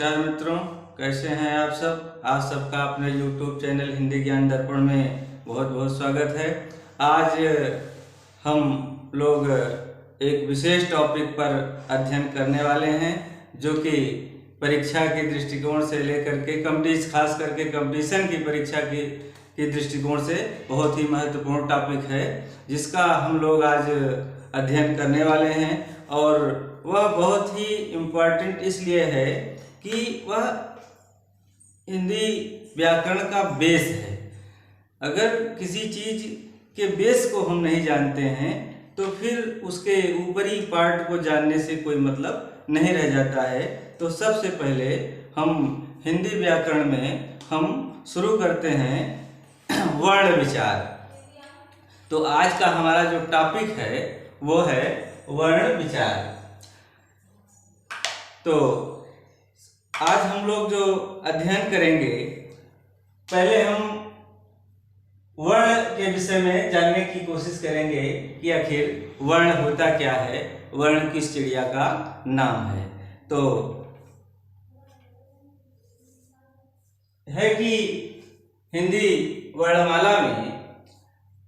नमस्कार मित्रों, कैसे हैं आप सब। आप सबका अपने YouTube चैनल हिंदी ज्ञान दर्पण में बहुत बहुत स्वागत है। आज हम लोग एक विशेष टॉपिक पर अध्ययन करने वाले हैं जो कि परीक्षा के दृष्टिकोण से लेकर के खास करके कंपटीशन की परीक्षा की दृष्टिकोण से बहुत ही महत्वपूर्ण टॉपिक है, जिसका हम लोग आज अध्ययन करने वाले हैं। और वह बहुत ही इम्पोर्टेंट इसलिए है कि वह हिंदी व्याकरण का बेस है। अगर किसी चीज़ के बेस को हम नहीं जानते हैं तो फिर उसके ऊपरी पार्ट को जानने से कोई मतलब नहीं रह जाता है। तो सबसे पहले हम हिंदी व्याकरण में हम शुरू करते हैं वर्ण विचार। तो आज का हमारा जो टॉपिक है वो है वर्ण विचार। तो आज हम लोग जो अध्ययन करेंगे, पहले हम वर्ण के विषय में जानने की कोशिश करेंगे कि आखिर वर्ण होता क्या है, वर्ण किस चिड़िया का नाम है। तो है कि हिंदी वर्णमाला में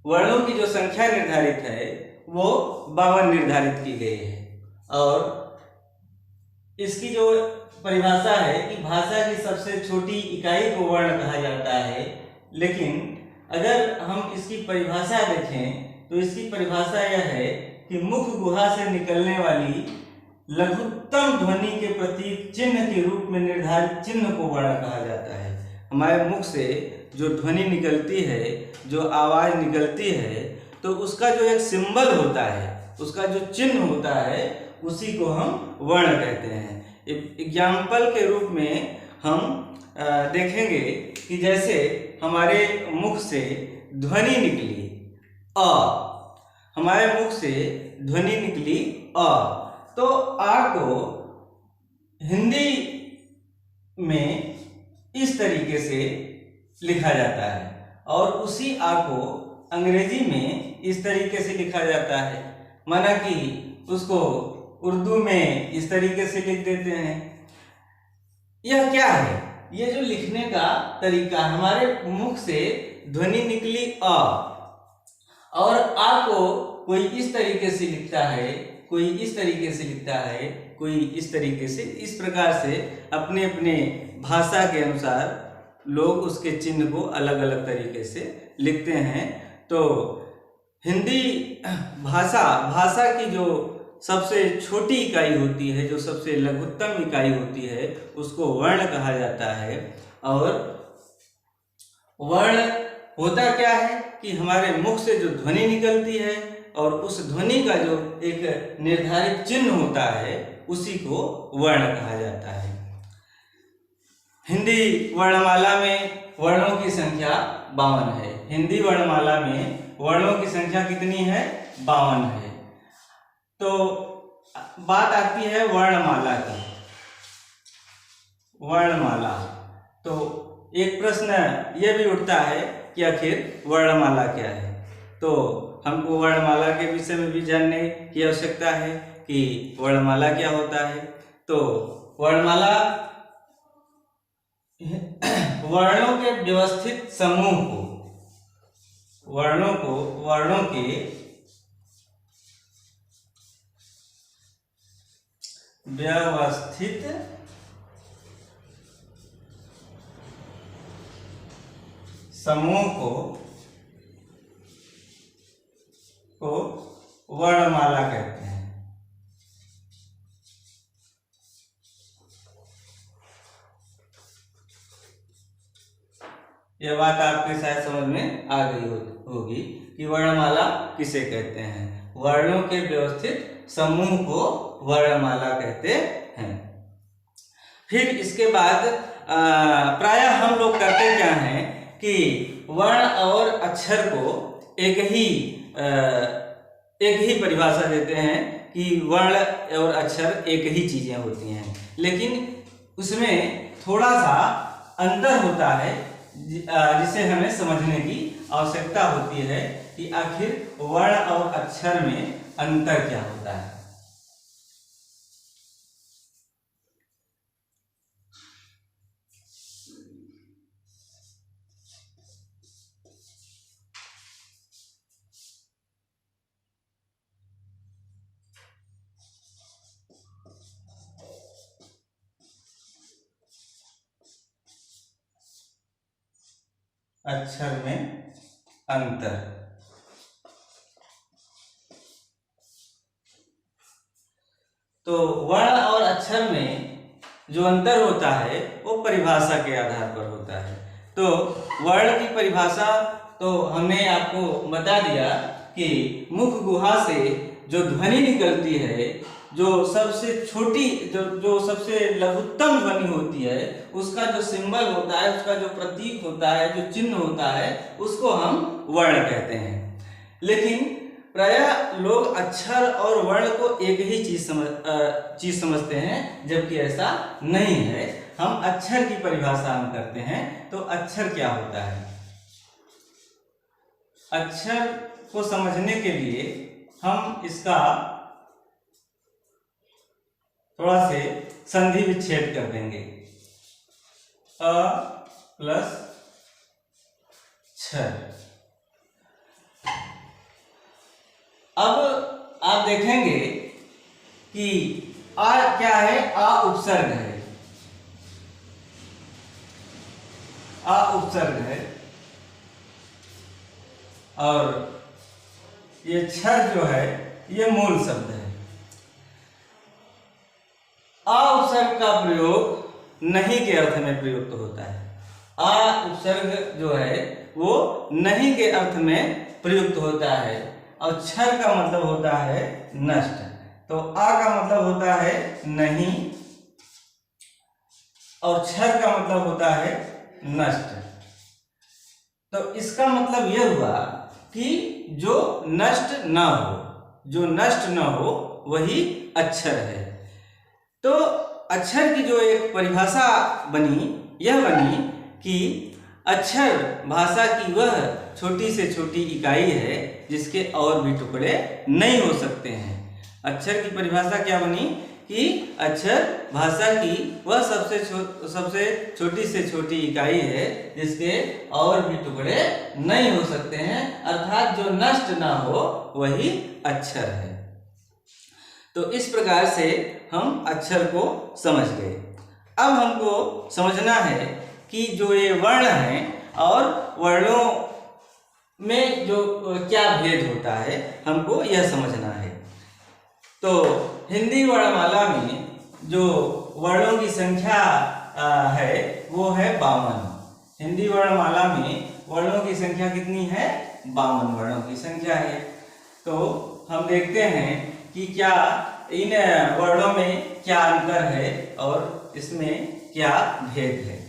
वर्णों की जो संख्या निर्धारित है वो 52 निर्धारित की गई है। और इसकी जो परिभाषा है कि भाषा की सबसे छोटी इकाई को वर्ण कहा जाता है। लेकिन अगर हम इसकी परिभाषा देखें तो इसकी परिभाषा यह है कि मुख गुहा से निकलने वाली लघुत्तम ध्वनि के प्रतीक चिन्ह के रूप में निर्धारित चिन्ह को वर्ण कहा जाता है। हमारे मुख से जो ध्वनि निकलती है, जो आवाज निकलती है, तो उसका जो एक सिंबल होता है, उसका जो चिन्ह होता है, उसी को हम वर्ण कहते हैं। एग्जाम्पल के रूप में हम देखेंगे कि जैसे हमारे मुख से ध्वनि निकली अ, हमारे मुख से ध्वनि निकली अ, तो आ को हिंदी में इस तरीके से लिखा जाता है और उसी आ को अंग्रेजी में इस तरीके से लिखा जाता है। माना कि उसको उर्दू में इस तरीके से लिख देते हैं। यह क्या है? ये जो लिखने का तरीका, हमारे मुख से ध्वनि निकली अ और आ को कोई इस तरीके से लिखता है, कोई इस तरीके से लिखता है, कोई इस तरीके से, इस प्रकार से अपने अपने भाषा के अनुसार लोग उसके चिन्ह को अलग अलग तरीके से लिखते हैं। तो हिंदी भाषा की जो सबसे छोटी इकाई होती है, जो सबसे लघुत्तम इकाई होती है, उसको वर्ण कहा जाता है। और वर्ण होता क्या है कि हमारे मुख से जो ध्वनि निकलती है और उस ध्वनि का जो एक निर्धारित चिन्ह होता है, उसी को वर्ण कहा जाता है। हिंदी वर्णमाला में वर्णों की संख्या 52 है। हिंदी वर्णमाला में वर्णों की संख्या कितनी है? 52 है। तो बात आती है वर्णमाला की। वर्णमाला, तो एक प्रश्न यह भी उठता है कि आखिर वर्णमाला क्या है। तो हमको वर्णमाला के विषय में भी जानने की आवश्यकता है कि वर्णमाला क्या होता है। तो वर्णमाला वर्णों के व्यवस्थित समूह को, वर्णों के व्यवस्थित समूह को वर्णमाला कहते हैं। यह बात आपके शायद समझ में आ गई होगी कि वर्णमाला किसे कहते हैं। वर्णों के व्यवस्थित समूह को वर्णमाला कहते हैं। फिर इसके बाद प्रायः हम लोग करते क्या हैं कि वर्ण और अक्षर को एक ही परिभाषा देते हैं कि वर्ण और अक्षर एक ही चीजें होती हैं। लेकिन उसमें थोड़ा सा अंतर होता है जिसे हमें समझने की आवश्यकता होती है कि आखिर वर्ण और अक्षर में अंतर क्या होता है। अक्षर में अंतर। तो वर्ण और अक्षर में जो अंतर होता है वो परिभाषा के आधार पर होता है। तो वर्ण की परिभाषा तो हमने आपको बता दिया कि मुख गुहा से जो ध्वनि निकलती है, जो सबसे छोटी जो सबसे लघुत्तम ध्वनि होती है, उसका जो सिंबल होता है, उसका जो प्रतीक होता है, जो चिन्ह होता है, उसको हम वर्ण कहते हैं। लेकिन प्रायः लोग अक्षर और वर्ण को एक ही चीज समझते हैं, जबकि ऐसा नहीं है। हम अक्षर की परिभाषा हम करते हैं। तो अक्षर क्या होता है? अक्षर को समझने के लिए हम इसका थोड़ा से संधि विच्छेद कर देंगे। अ प्लस क्षर। अब आप देखेंगे कि आ क्या है? आ उपसर्ग है। आ उपसर्ग है और ये क्षर जो है ये मूल शब्द है। आ उपसर्ग का प्रयोग नहीं के अर्थ में प्रयुक्त होता है। आ उपसर्ग जो है वो नहीं के अर्थ में प्रयुक्त होता है और क्षर का मतलब होता है नष्ट। तो आ का मतलब होता है नहीं और क्षर का मतलब होता है नष्ट। तो इसका मतलब यह हुआ कि जो नष्ट ना हो, जो नष्ट ना हो वही अक्षर है। तो अक्षर की जो एक परिभाषा बनी, यह बनी कि अक्षर भाषा की वह छोटी से छोटी इकाई है जिसके और भी टुकड़े नहीं हो सकते हैं। अक्षर की परिभाषा क्या बनी कि अक्षर भाषा की वह सबसे छोटी से छोटी इकाई है जिसके और भी टुकड़े नहीं हो सकते हैं, अर्थात जो नष्ट ना हो वही अक्षर है। तो इस प्रकार से हम अक्षर को समझ गए। अब हमको समझना है कि जो ये वर्ण हैं और वर्णों में जो क्या भेद होता है, हमको यह समझना है। तो हिंदी वर्णमाला में जो वर्णों की संख्या है वो है 52। हिंदी वर्णमाला में वर्णों की संख्या कितनी है? 52 वर्णों की संख्या है। तो हम देखते हैं कि क्या इन वर्णों में क्या अंतर है और इसमें क्या भेद है।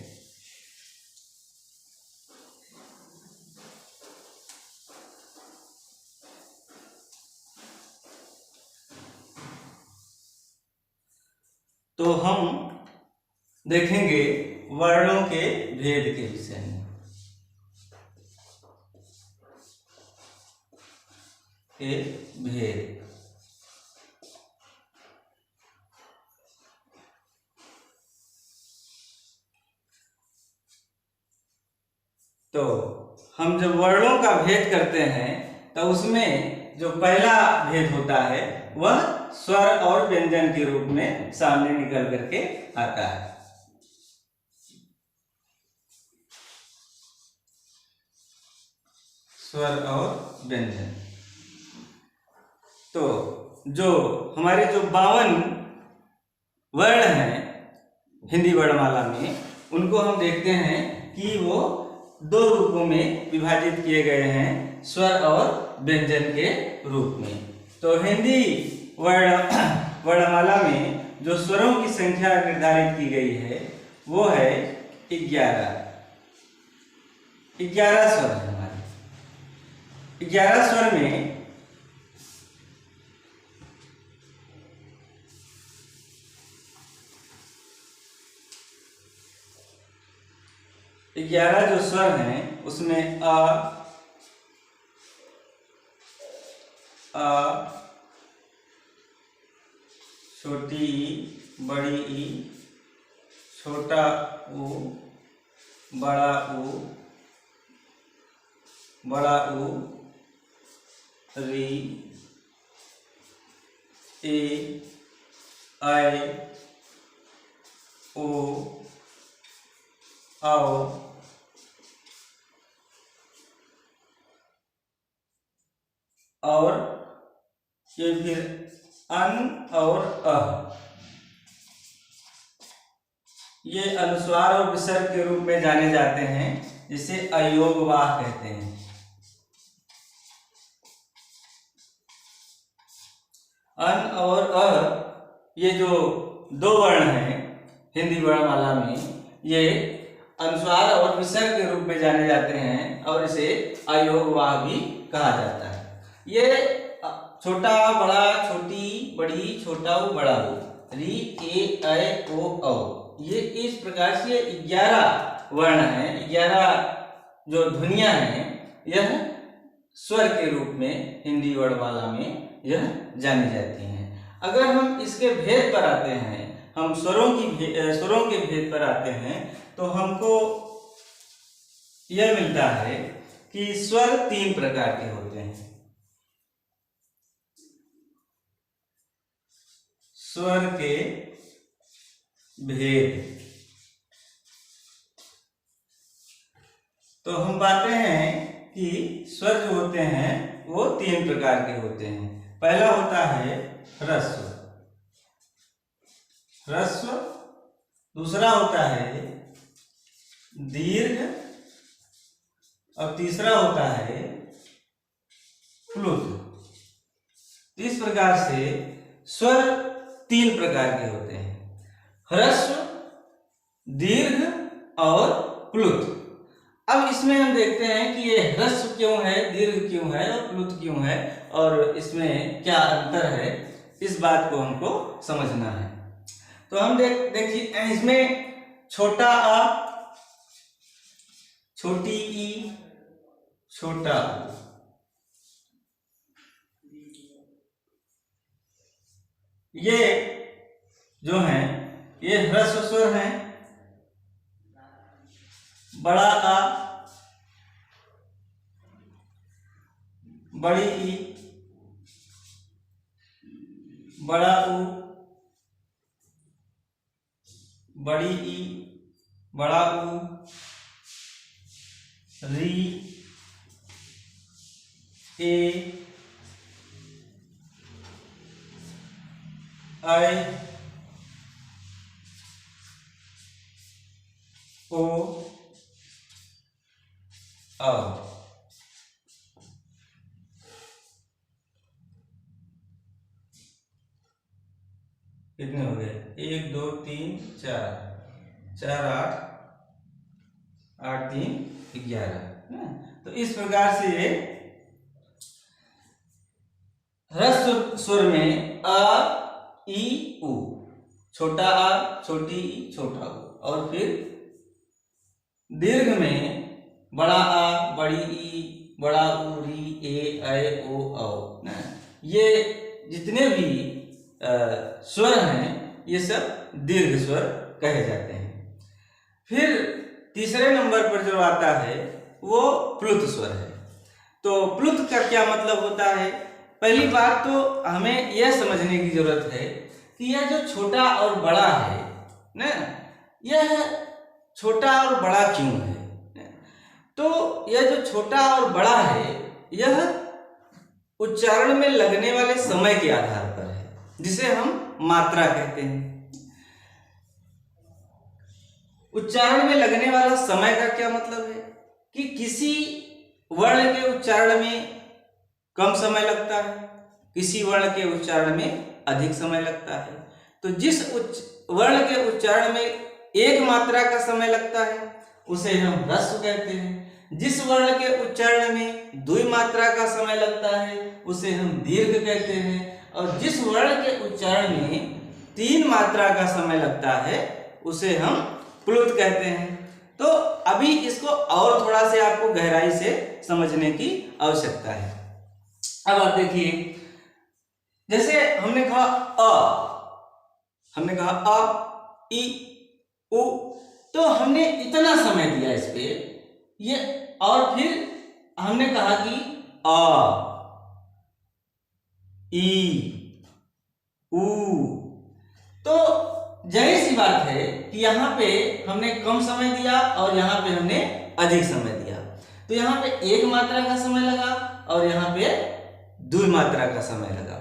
तो हम देखेंगे वर्णों के भेद के विषय में। भेद तो हम जब वर्णों का भेद करते हैं तो उसमें जो पहला भेद होता है वह स्वर और व्यंजन के रूप में सामने निकल करके आता है। स्वर और व्यंजन। तो जो हमारे जो 52 वर्ण हैं हिंदी वर्णमाला में, उनको हम देखते हैं कि वो 2 रूपों में विभाजित किए गए हैं, स्वर और व्यंजन के रूप में। तो हिंदी वर्णमाला में जो स्वरों की संख्या निर्धारित की गई है वो है 11। 11 स्वर है हमारे। 11 स्वर में 11 जो स्वर हैं उसमें अ, छोटी ई, बड़ी ई, छोटा ऊ, बड़ा ऊ, बड़ा ऊ, री, ए, आई, ओ, आओ, और ये फिर अन और अह, ये अनुस्वार और विसर्ग के रूप में जाने जाते हैं, जिसे अयोगवाह कहते हैं। अन और अ ये जो दो वर्ण हैं हिंदी वर्णमाला में, ये अनुस्वार और विसर्ग के रूप में जाने जाते हैं और इसे अयोगवाह भी कहा जाता है। ये छोटा बड़ा छोटी बड़ी छोटा ऊ बड़ा ऊ, री ए ऐ ओ औ, ये इस प्रकार से 11 वर्ण हैं, 11 जो ध्वनियां हैं, यह स्वर के रूप में हिंदी वर्णमाला में यह जानी जाती हैं। अगर हम इसके भेद पर आते हैं, हम स्वरों के भेद पर आते हैं, तो हमको यह मिलता है कि स्वर 3 प्रकार के होते हैं। स्वर के भेद तो हम पाते हैं कि स्वर जो होते हैं वो 3 प्रकार के होते हैं। पहला होता है ह्रस्व, ह्रस्व। दूसरा होता है दीर्घ, और तीसरा होता है प्लुत। इस प्रकार से स्वर 3 प्रकार के होते हैं, ह्रस्व, दीर्घ और प्लुत। अब इसमें हम देखते हैं कि ये ह्रस्व क्यों है, दीर्घ क्यों है और प्लुत क्यों है, और इसमें क्या अंतर है, इस बात को हमको समझना है। तो हम देखिए इसमें छोटा आ, छोटी ई, छोटा ऊ, ये जो हैं ये ह्रस्व स्वर हैं। बड़ा आ, बड़ी ई, बड़ा ऊ, बड़ी ई, बड़ा ऊ, री, ए, ऐ, ओ, औ। कितने हो गए? 1 2 3 4, 4 8, 8 3 11। तो इस प्रकार से ह्रस्व स्वर में अ, ई, उ, छोटा आ, छोटी ई, छोटा ऊ, और फिर दीर्घ में बड़ा आ, बड़ी ई, बड़ा ऊ, री, ए, ऐ, ओ, औ। ये जितने भी स्वर हैं ये सब दीर्घ स्वर कहे जाते हैं। फिर तीसरे नंबर पर जो आता है वो प्लुत स्वर है। तो प्लुत का क्या मतलब होता है? पहली बात तो हमें यह समझने की जरूरत है कि यह जो छोटा और बड़ा है ना, यह छोटा और बड़ा क्यों है? तो यह जो छोटा और बड़ा है यह उच्चारण में लगने वाले समय के आधार पर है, जिसे हम मात्रा कहते हैं। उच्चारण में लगने वाला समय का क्या मतलब है कि किसी वर्ण के उच्चारण में कम समय लगता है, किसी वर्ण के उच्चारण में अधिक समय लगता है। तो जिस वर्ण के उच्चारण में एक मात्रा का समय लगता है उसे हम ह्रस्व कहते हैं। जिस वर्ण के उच्चारण में द्वि मात्रा का समय लगता है उसे हम दीर्घ कहते हैं, और जिस वर्ण के उच्चारण में 3 मात्रा का समय लगता है उसे हम प्लुत कहते हैं। तो अभी इसको और थोड़ा से आपको गहराई से समझने की आवश्यकता है। अब आप देखिए, जैसे हमने कहा अ, ई, उ, तो हमने इतना समय दिया इस पे ये, और फिर हमने कहा कि आ, ई, उ, तो जाहिर सी बात है कि यहाँ पे हमने कम समय दिया और यहाँ पे हमने अधिक समय दिया। तो यहाँ पे 1 मात्रा का समय लगा और यहाँ पे द्वि मात्रा का समय लगा।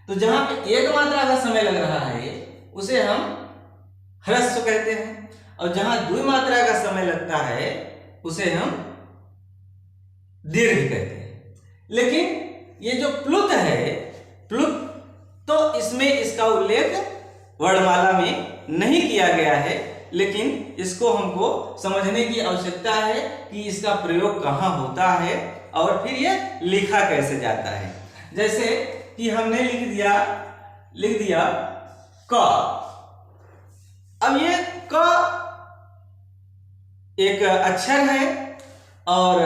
तो जहां पे एक मात्रा का समय लग रहा है उसे हम ह्रस्व कहते हैं, और जहां द्वि मात्रा का समय लगता है उसे हम दीर्घ कहते हैं। लेकिन ये जो प्लुत है, प्लुत, तो इसमें इसका उल्लेख वर्णमाला में नहीं किया गया है, लेकिन इसको हमको समझने की आवश्यकता है कि इसका प्रयोग कहाँ होता है और फिर ये लिखा कैसे जाता है। जैसे कि हमने लिख दिया क। अब ये क एक अक्षर है और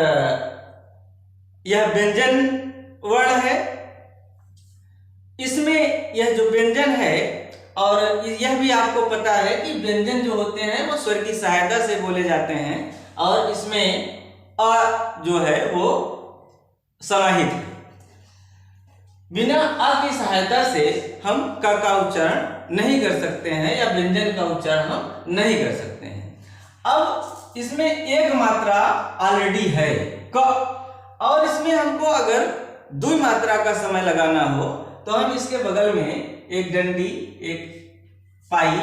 यह व्यंजन वर्ण है। इसमें यह जो व्यंजन है, और यह भी आपको पता है कि व्यंजन जो होते हैं वो स्वर की सहायता से बोले जाते हैं, और इसमें अ जो है वो समाहित है। बिना अ की सहायता से हम क का उच्चारण नहीं कर सकते हैं या व्यंजन का उच्चारण हम नहीं कर सकते हैं। अब इसमें एक मात्रा ऑलरेडी है क, और इसमें हमको अगर द्वि मात्रा का समय लगाना हो तो हम इसके बगल में एक डंडी, एक पाई,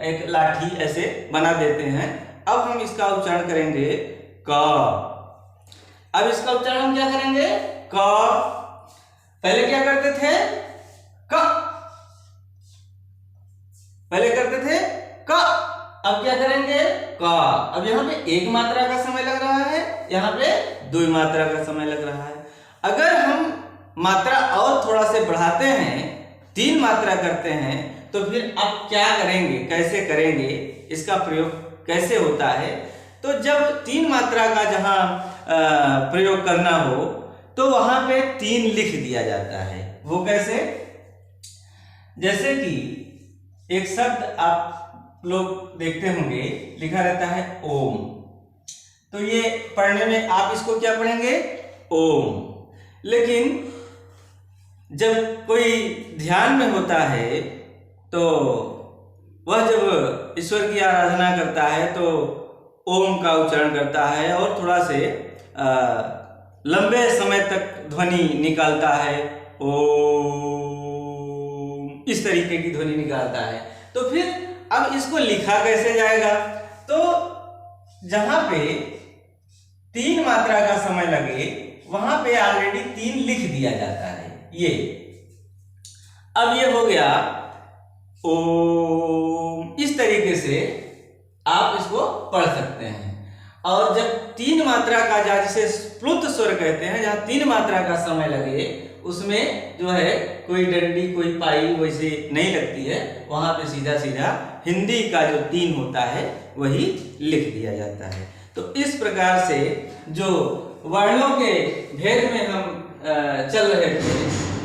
एक लाठी ऐसे बना देते हैं। अब हम इसका उच्चारण करेंगे क। अब इसका उच्चारण हम क्या करेंगे? क। पहले क्या करते थे? क। पहले करते थे क, अब क्या करेंगे? क। अब यहाँ पे एक मात्रा का समय लग रहा है, यहाँ पे द्वि मात्रा का समय लग रहा है। अगर हम मात्रा और थोड़ा से बढ़ाते हैं, तीन मात्रा करते हैं, तो फिर आप क्या करेंगे, कैसे करेंगे, इसका प्रयोग कैसे होता है? तो जब तीन मात्रा का जहां प्रयोग करना हो तो वहां पे तीन लिख दिया जाता है। वो कैसे? जैसे कि एक शब्द आप लोग देखते होंगे लिखा रहता है ओम, तो ये पढ़ने में आप इसको क्या पढ़ेंगे? ओम। लेकिन जब कोई ध्यान में होता है तो वह जब ईश्वर की आराधना करता है तो ओम का उच्चारण करता है और थोड़ा से लंबे समय तक ध्वनि निकालता है, ओम, इस तरीके की ध्वनि निकालता है। तो फिर अब इसको लिखा कैसे जाएगा? तो जहां पे तीन मात्रा का समय लगे वहां पे ऑलरेडी तीन लिख दिया जाता है। ये अब ये हो गया ओम। इस तरीके से आप इसको पढ़ सकते हैं। और जब तीन मात्रा का, जिसे प्लुत स्वर कहते हैं, जहां तीन मात्रा का समय लगे उसमें जो है कोई डंडी, कोई पाई वैसे नहीं लगती है, वहां पे सीधा सीधा हिंदी का जो तीन होता है वही लिख दिया जाता है। तो इस प्रकार से जो वर्णों के भेद में हम चल रहे थे,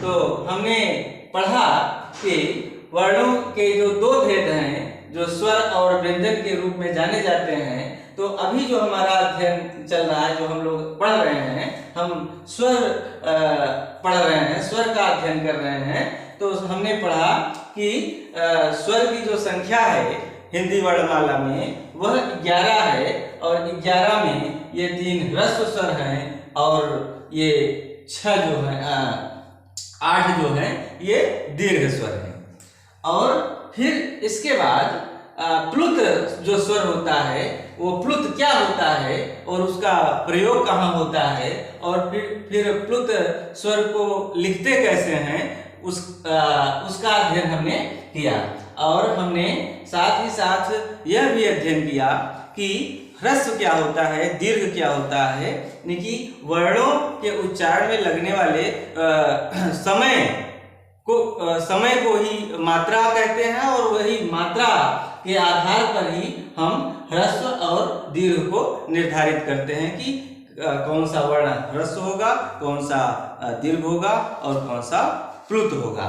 तो हमने पढ़ा कि वर्णों के जो दो भेद हैं, जो स्वर और व्यंजन के रूप में जाने जाते हैं। तो अभी जो हमारा अध्ययन चल रहा है, जो हम लोग पढ़ रहे हैं, हम स्वर पढ़ रहे हैं, स्वर का अध्ययन कर रहे हैं। तो हमने पढ़ा कि स्वर की जो संख्या है हिंदी वर्णमाला में वह 11 है, और 11 में ये 3 ह्रस्व स्वर हैं और ये 6 जो है 8 जो है ये दीर्घ स्वर हैं। और फिर इसके बाद प्लुत जो स्वर होता है वो प्लुत क्या होता है और उसका प्रयोग कहाँ होता है, और फिर प्लुत स्वर को लिखते कैसे हैं, उसका अध्ययन हमने किया। और हमने साथ ही साथ यह भी अध्ययन किया कि ह्रस्व क्या होता है, दीर्घ क्या होता है, यानी कि वर्णों के उच्चारण में लगने वाले समय को ही मात्रा कहते हैं, और वही मात्रा के आधार पर ही हम ह्रस्व और दीर्घ को निर्धारित करते हैं कि कौन सा वर्ण ह्रस्व होगा, कौन सा दीर्घ होगा और कौन सा प्लुत होगा।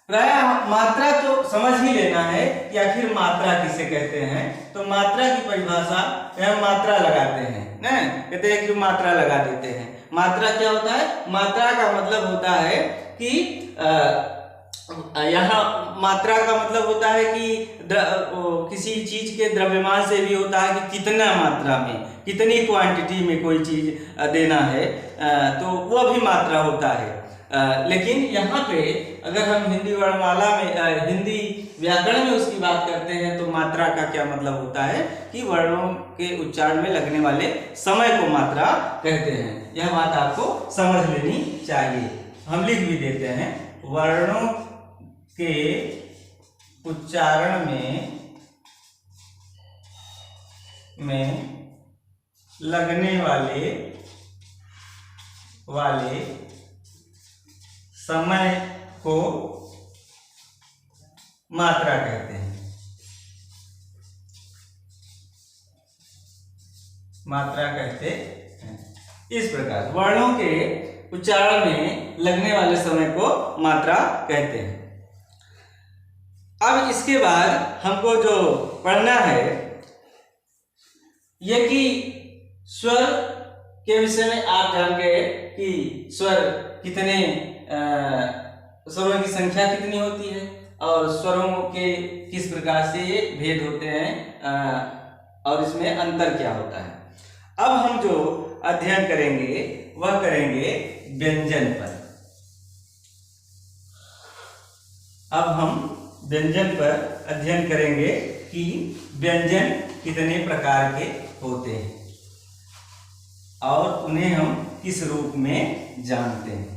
प्रायः मात्रा तो समझ ही लेना है कि आखिर मात्रा किसे कहते हैं। तो मात्रा की परिभाषा हम मात्रा लगाते हैं ना, कहते हैं कि मात्रा लगा देते हैं। मात्रा क्या होता है? मात्रा का मतलब होता है कि यहाँ मात्रा का मतलब होता है कि किसी चीज के द्रव्यमान से भी होता है कि कितना मात्रा में, कितनी क्वांटिटी में कोई चीज देना है, तो वह भी मात्रा होता है। लेकिन यहाँ पे अगर हम हिंदी वर्णमाला में हिंदी व्याकरण में उसकी बात करते हैं तो मात्रा का क्या मतलब होता है कि वर्णों के उच्चारण में लगने वाले समय को मात्रा कहते हैं। यह बात आपको समझ लेनी चाहिए। हम लिख भी देते हैं, वर्णों के उच्चारण में लगने वाले समय को मात्रा कहते हैं। मात्रा कहते हैं। इस प्रकार वर्णों के उच्चारण में लगने वाले समय को मात्रा कहते हैं। अब इसके बाद हमको जो पढ़ना है यह कि स्वर के विषय में आप जान गए कि स्वर कितने स्वरों की संख्या कितनी होती है और स्वरों के किस प्रकार से ये भेद होते हैं और इसमें अंतर क्या होता है। अब हम जो अध्ययन करेंगे वह करेंगे व्यंजन पर। अब हम व्यंजन पर अध्ययन करेंगे कि व्यंजन कितने प्रकार के होते हैं और उन्हें हम किस रूप में जानते हैं।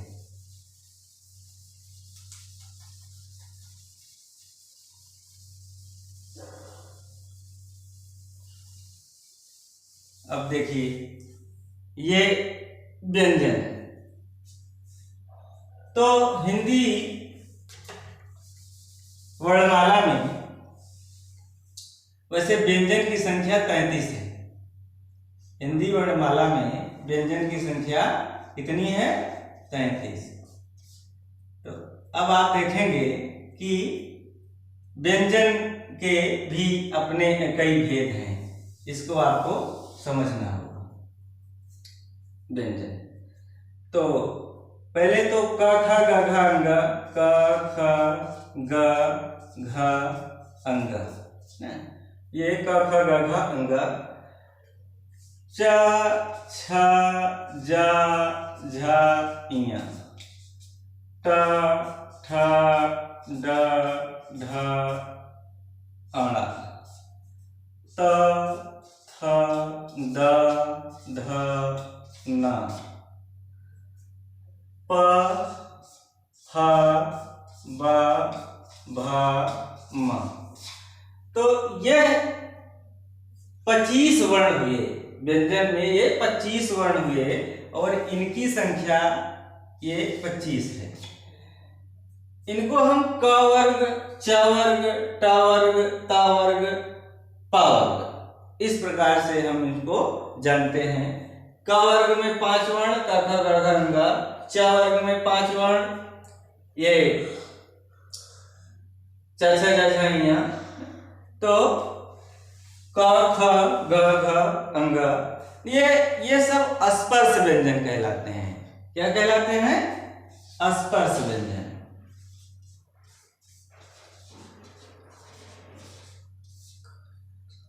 अब देखिए, ये व्यंजन तो हिंदी वर्णमाला में वैसे व्यंजन की संख्या 33 है। हिंदी वर्णमाला में व्यंजन की संख्या कितनी है? 33। तो अब आप देखेंगे कि व्यंजन के भी अपने कई भेद हैं, इसको आपको समझना होगा। व्यंजन तो पहले तो क ख ग घ अंग, क ख ग घ अंग, ये क ख ग घ अंग, च छ ज झ ञ, ट ठ ड ढ अण, त थ द ध न, प ह ब भ म। तो यह 25 वर्ण हुए। व्यंजन में ये 25 वर्ण हुए और इनकी संख्या ये 25 है। इनको हम क वर्ग, च वर्ग, ट वर्ग, त वर्ग, प वर्ग इस प्रकार से हम इनको जानते हैं। क वर्ग में 5 वर्ण, क ख ग घ अंग, च वर्ग में 5 वर्ण, ये च छ ज झ ञ, तो क ख ग घ अंग, ये सब स्पर्श व्यंजन कहलाते हैं। क्या कहलाते हैं? स्पर्श व्यंजन।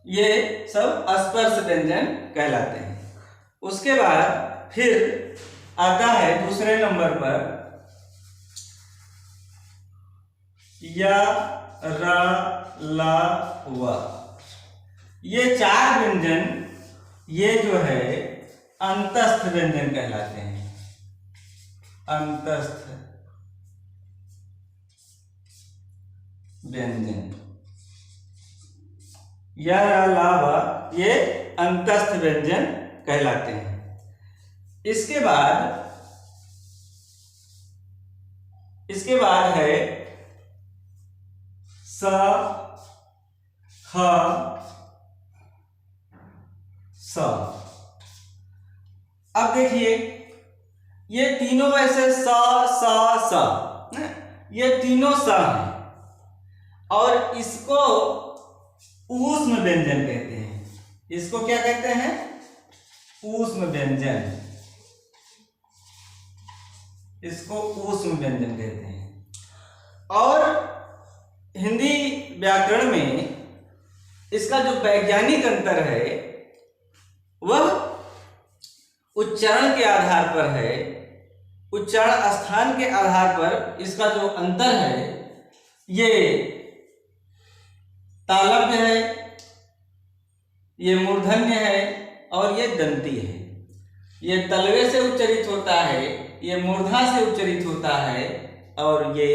ये सब स्पर्श व्यंजन कहलाते हैं। उसके बाद फिर आता है दूसरे नंबर पर या, र, ला, व। ये 4 व्यंजन ये जो है अंतस्थ व्यंजन कहलाते हैं। अंतस्थ व्यंजन, या, ला, व ये अंतस्थ व्यंजन कहलाते हैं। इसके बाद है स, ख, स। अब देखिए ये तीनों वैसे स, ये तीनों स हैं और इसको ऊष्म व्यंजन कहते हैं। इसको क्या कहते हैं? ऊष्म व्यंजन। इसको ऊष्म व्यंजन कहते हैं। और हिंदी व्याकरण में इसका जो वैज्ञानिक अंतर है वह उच्चारण के आधार पर है उच्चारण स्थान के आधार पर इसका जो अंतर है, ये तालव्य है, ये मूर्धन्य है और ये दंती है। ये तलवे से उच्चरित होता है, ये मूर्धा से उच्चरित होता है, और ये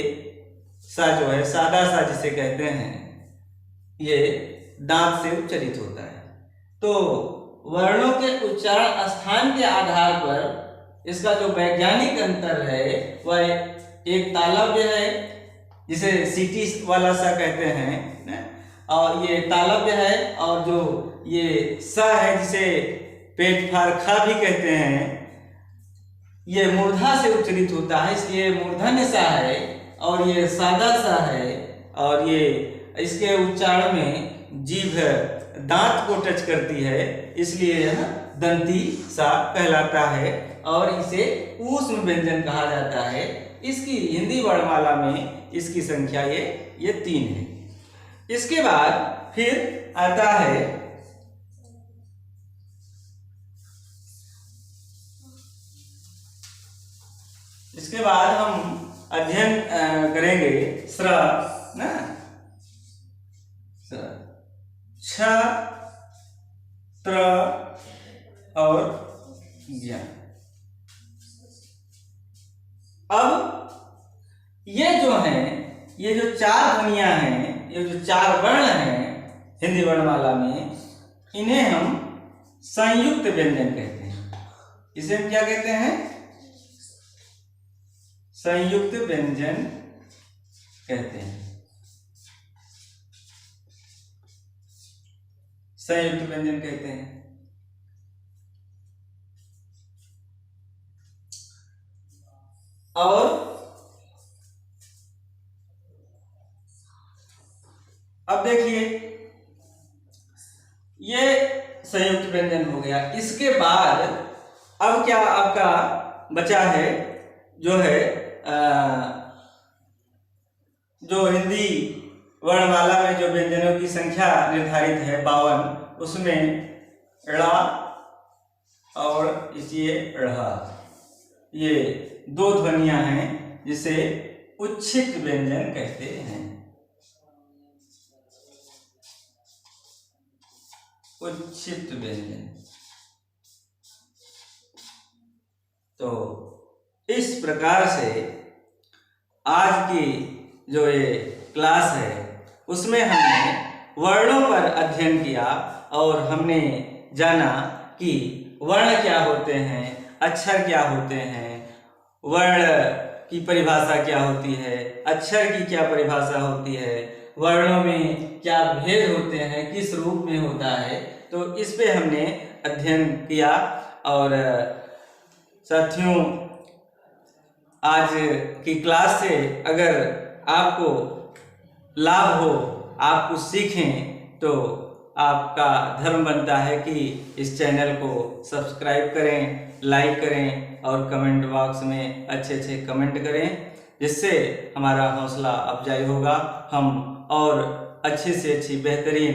सा जो है सादा सा जिसे कहते हैं, ये दांत से उच्चरित होता है। तो वर्णों के उच्चारण स्थान के आधार पर इसका जो वैज्ञानिक अंतर है वह एक तालव्य है जिसे सीटी वाला सा कहते हैं, और ये तालव्य है, और जो ये स है जिसे पेट फार खा भी कहते हैं, ये मूर्धा से उच्चरित होता है, इसलिए मूर्धन्य सा है, और ये सादा सा है, और ये इसके उच्चारण में जीभ दांत को टच करती है, इसलिए यह दंती सा कहलाता है और इसे ऊष्म व्यंजन कहा जाता है। इसकी हिंदी वर्णमाला में इसकी संख्या ये 3 है। इसके बाद फिर आता है इसके बाद हम अध्ययन करेंगे स्र ना, छ, त्र और ज्ञ। अब ये जो है, ये जो 4 ध्वनियां हैं, ये जो 4 वर्ण हैं हिंदी वर्णमाला में, इन्हें हम संयुक्त व्यंजन कहते हैं। इसे हम क्या कहते हैं? संयुक्त व्यंजन कहते हैं। संयुक्त व्यंजन कहते हैं। और अब देखिए, ये संयुक्त व्यंजन हो गया। इसके बाद अब क्या आपका बचा है, जो है जो हिंदी वर्णमाला में जो व्यंजनों की संख्या निर्धारित है 52, उसमें ड़ा और इसलिए ढ़, ये 2 ध्वनियां हैं जिसे उच्छिष्ट व्यंजन कहते हैं। उच्छिष्ट व्यंजन। तो इस प्रकार से आज की जो ये क्लास है उसमें हमने वर्णों पर अध्ययन किया और हमने जाना कि वर्ण क्या होते हैं, अक्षर क्या होते हैं, वर्ण की परिभाषा क्या होती है, अक्षर की क्या परिभाषा होती है, वर्णों में क्या भेद होते हैं, किस रूप में होता है। तो इस पे हमने अध्ययन किया। और साथियों, आज की क्लास से अगर आपको लाभ हो, आप कुछ सीखें, तो आपका धर्म बनता है कि इस चैनल को सब्सक्राइब करें, लाइक करें और कमेंट बॉक्स में अच्छे अच्छे कमेंट करें, जिससे हमारा हौसला अफजाई होगा। हम और अच्छी से अच्छी बेहतरीन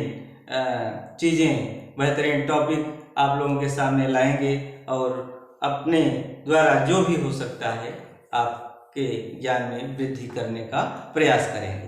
चीज़ें, बेहतरीन टॉपिक आप लोगों के सामने लाएंगे और अपने द्वारा जो भी हो सकता है आपके ज्ञान में वृद्धि करने का प्रयास करेंगे।